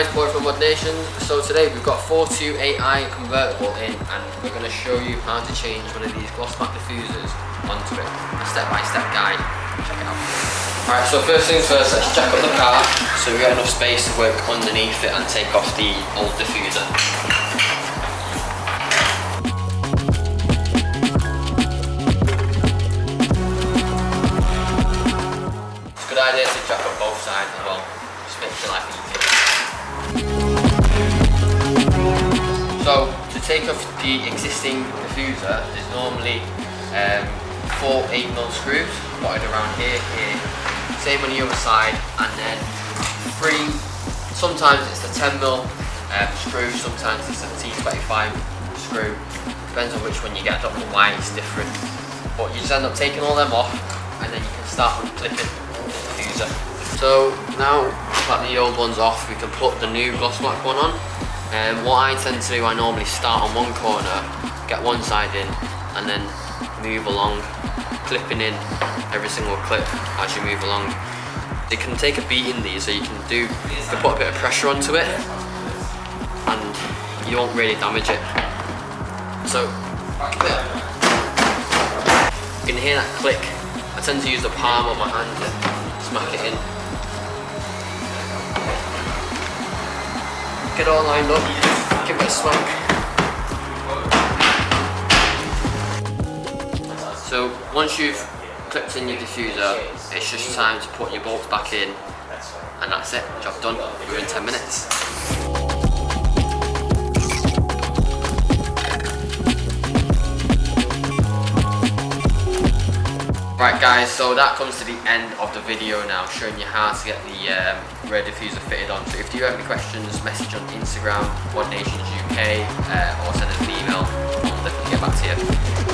guys, Boy from Mod Nation. So today we've got 428i convertible in, and we're going to show you how to change one of these gloss matte diffusers onto it. A step-by-step guide. Check it out. Alright, so first things first, let's jack up the car so we get enough space to work underneath it and take off the old diffuser. It's a good idea to jack up both sides as well. Makes your life easier. So to take off the existing diffuser, there's normally 4 8mm screws dotted around here, same on the other side, and then 3, sometimes it's the 10mm screw, sometimes it's a T25 screw, depends on which one you get. Dr. White is different, but you just end up taking all them off and then you can start clipping the diffuser. So now that the old one's off, we can put the new gloss black one on. What I tend to do, I normally start on one corner, get one side in, and then move along, clipping in every single clip as you move along. They can take a beating, these, so you can put a bit of pressure onto it, and you won't really damage it. So you can hear that click. I tend to use the palm of my hand to smack it in. Get all lined up, give it a smack. So once you've clipped in your diffuser, it's just time to put your bolts back in, and that's it, job done, within 10 minutes. Right guys, so that comes to the end of the video now, showing you how to get the rear diffuser fitted on. So if you have any questions, message on Instagram, Mod Nations UK, or send us an email. I'll definitely get back to you.